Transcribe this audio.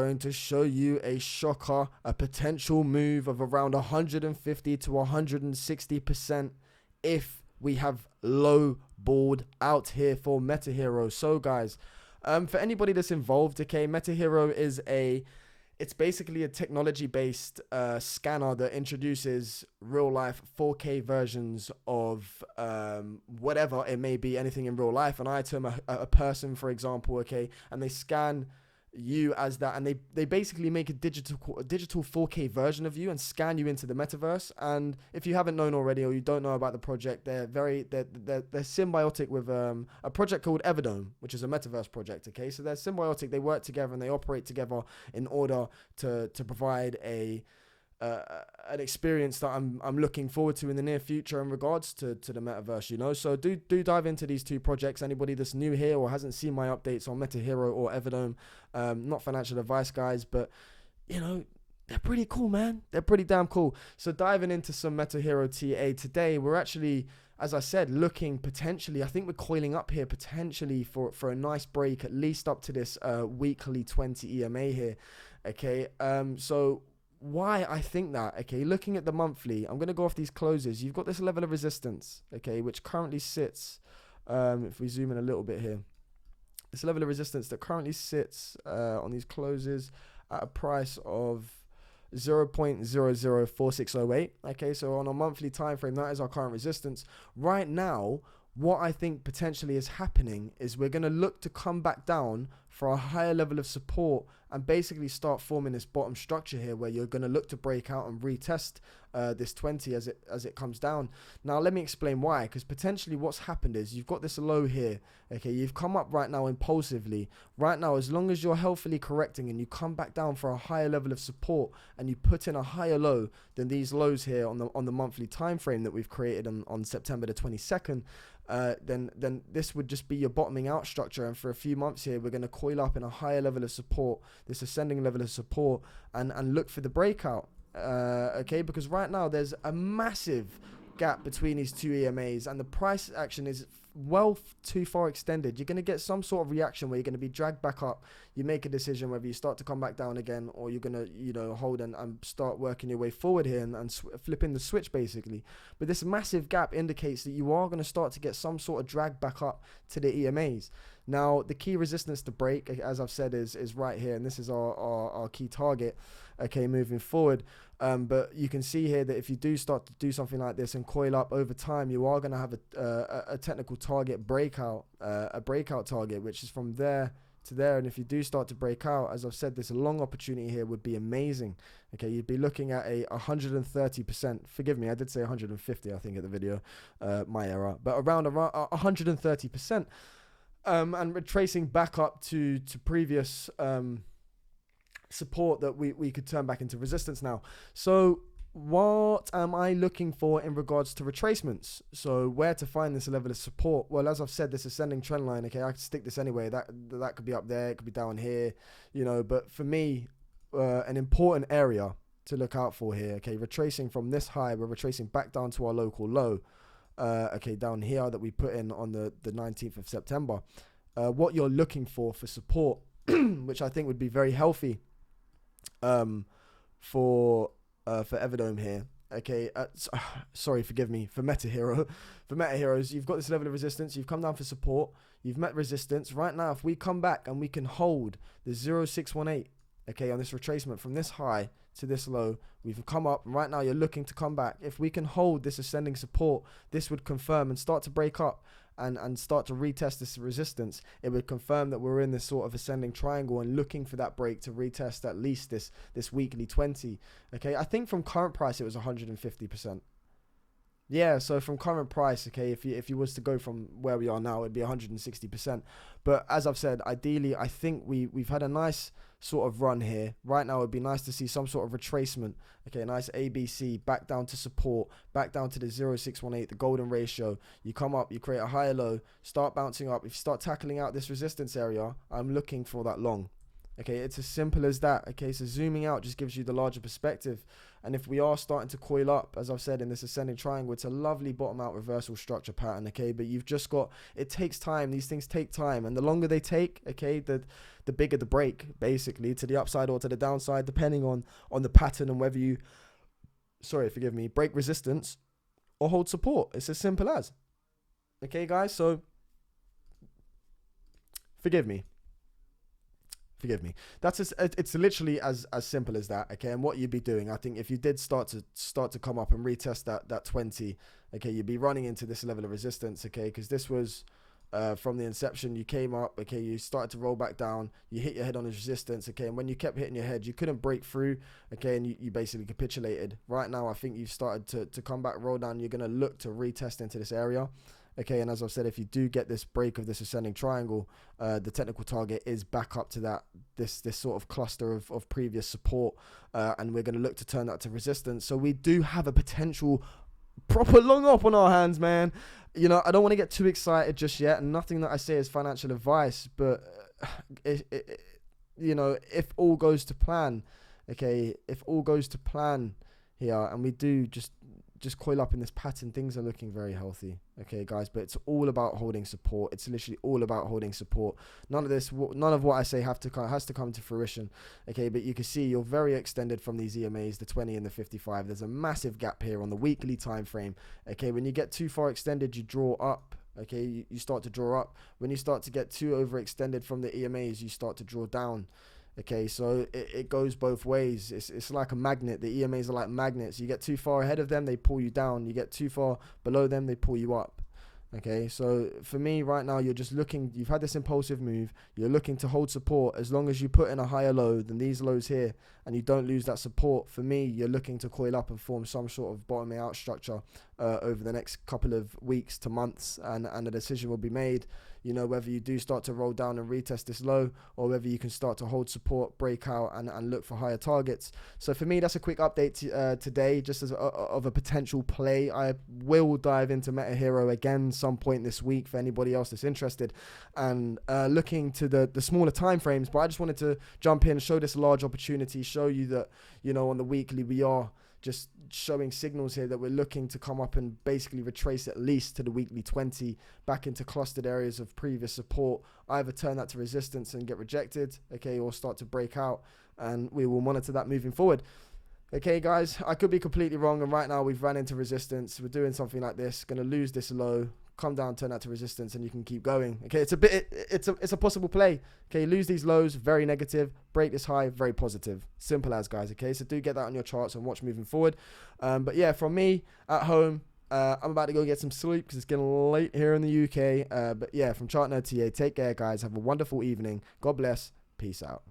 going to show you a shocker, a potential move of around 150 to 160% if we have low balled out here for Metahero. So guys, for anybody that's involved, okay, Metahero is it's basically a technology-based scanner that introduces real-life 4K versions of whatever it may be, anything in real life, an item, a person, for example, okay, and they scan you as that, and they basically make a digital 4K version of you and scan you into the metaverse. And if you haven't known already, or you don't know about the project, they're symbiotic with a project called Everdome, which is a metaverse project. Okay, so they're symbiotic, they work together and they operate together in order to provide an experience that I'm looking forward to in the near future in regards to the metaverse, you know. So do dive into these two projects. Anybody that's new here or hasn't seen my updates on Metahero or Everdome, not financial advice, guys, but you know, they're pretty cool, man. They're pretty damn cool. So diving into some Metahero TA today, we're actually, as I said, looking potentially, I think we're coiling up here potentially for a nice break, at least up to this weekly 20 EMA here. Okay, so why I think that, okay, looking at the monthly, I'm going to go off these closes. You've got this level of resistance, okay, which currently sits, if we zoom in a little bit here, this level of resistance that currently sits on these closes at a price of 0.004608. Okay, so on a monthly time frame, that is our current resistance. Right now, what I think potentially is happening is we're going to look to come back down for a higher level of support and basically start forming this bottom structure here, where you're going to look to break out and retest this 20 as it comes down. Now let me explain why, because potentially what's happened is you've got this low here. Okay, you've come up right now impulsively. Right now, as long as you're healthily correcting and you come back down for a higher level of support and you put in a higher low than these lows here on the monthly time frame that we've created on September the 22nd, then this would just be your bottoming out structure. And for a few months here, we're going to coil up in a higher level of support, this ascending level of support, and look for the breakout. Okay, because right now there's a massive gap between these two EMAs, and the price action is too far extended. You're going to get some sort of reaction where you're going to be dragged back up. You make a decision whether you start to come back down again, or you're going to, you know, hold and start working your way forward here and flipping the switch basically. But this massive gap indicates that you are going to start to get some sort of drag back up to the EMAs. Now, the key resistance to break, as I've said, is right here, and this is our key target, okay, moving forward. But you can see here that if you do start to do something like this and coil up over time, you are going to have a technical target breakout, a breakout target, which is from there to there. And if you do start to break out, as I've said, this long opportunity here would be amazing. Okay, you'd be looking at a 130%. Forgive me, I did say 150, I think, at the video, my error, but around 130%. And retracing back up to previous support that we could turn back into resistance now. So what am I looking for in regards to retracements? So where to find this level of support? Well, as I've said, this ascending trend line, okay, I could stick this anyway. That could be up there, it could be down here, you know, but for me, an important area to look out for here, okay, retracing from this high, we're retracing back down to our local low. Okay, down here that we put in on the 19th of September. What you're looking for support, which I think would be very healthy for Everdome here. Okay, sorry, forgive me, for Metahero. For Metaheroes, you've got this level of resistance, you've come down for support, you've met resistance. Right now, if we come back and we can hold the 0618, okay, on this retracement from this high to this low, we've come up, and right now you're looking to come back. If we can hold this ascending support, this would confirm and start to break up and start to retest this resistance. It would confirm that we're in this sort of ascending triangle and looking for that break to retest at least this weekly 20. Okay, I think from current price it was 150%. Yeah, so from current price, okay, if you was to go from where we are now, it'd be 160%. But as I've said, ideally, I think we've had a nice sort of run here. Right now, it'd be nice to see some sort of retracement. Okay, a nice ABC, back down to support, back down to the 0618, the golden ratio. You come up, you create a higher low, start bouncing up. If you start tackling out this resistance area, I'm looking for that long. Okay, it's as simple as that. Okay, so zooming out just gives you the larger perspective. And if we are starting to coil up, as I've said, in this ascending triangle, it's a lovely bottom out reversal structure pattern. Okay, but you've just got, it takes time. These things take time, and the longer they take, okay, the bigger the break, basically, to the upside or to the downside, depending on the pattern and whether you, break resistance or hold support. It's as simple as. Okay, guys, so forgive me. That's it's literally as simple as that. Okay, and what you'd be doing, I think, if you did start to come up and retest that 20, okay, you'd be running into this level of resistance. Okay, because this was from the inception. You came up, okay, you started to roll back down, you hit your head on this resistance, okay, and when you kept hitting your head, you couldn't break through, okay, and you basically capitulated. Right now, I think you've started to come back, roll down. You're going to look to retest into this area. Okay, and as I've said, if you do get this break of this ascending triangle, the technical target is back up to this sort of cluster of previous support, and we're going to look to turn that to resistance. So we do have a potential proper long up on our hands, man. You know, I don't want to get too excited just yet, and nothing that I say is financial advice, but you know, if all goes to plan, okay, if all goes to plan here, and we do just coil up in this pattern, things are looking very healthy. Okay, guys, but it's all about holding support. It's literally all about holding support. None of what I say has to come to fruition. Okay, but you can see you're very extended from these EMAs, the 20 and the 55. There's a massive gap here on the weekly time frame. Okay, when you get too far extended, you draw up. Okay, you start to draw up. When you start to get too overextended from the EMAs, you start to draw down. Okay, so it goes both ways. It's like a magnet. The EMAs are like magnets. You get too far ahead of them, they pull you down. You get too far below them, they pull you up. Okay, so for me right now, you're just looking, you've had this impulsive move, you're looking to hold support. As long as you put in a higher low than these lows here and you don't lose that support, for me, you're looking to coil up and form some sort of bottoming out structure over the next couple of weeks to months, and a decision will be made, you know, whether you do start to roll down and retest this low, or whether you can start to hold support, break out, and look for higher targets. So for me, that's a quick update today, just as of a potential play. I will dive into Metahero again some point this week for anybody else that's interested, and looking to the smaller time frames. But I just wanted to jump in, show this large opportunity, show you that, you know, on the weekly we are just showing signals here that we're looking to come up and basically retrace at least to the weekly 20 back into clustered areas of previous support, either turn that to resistance and get rejected, okay, or start to break out, and we will monitor that moving forward. Okay, guys, I could be completely wrong, and right now we've ran into resistance. We're doing something like this, going to lose this low, come down, turn that to resistance, and you can keep going. Okay, it's a possible play. Okay, lose these lows, very negative, break this high, very positive. Simple as, guys. Okay, so do get that on your charts and watch moving forward. But yeah, from me at home, I'm about to go get some sleep because it's getting late here in the UK. But yeah, from Chart Nerd TA, take care, guys. Have a wonderful evening. God bless. Peace out.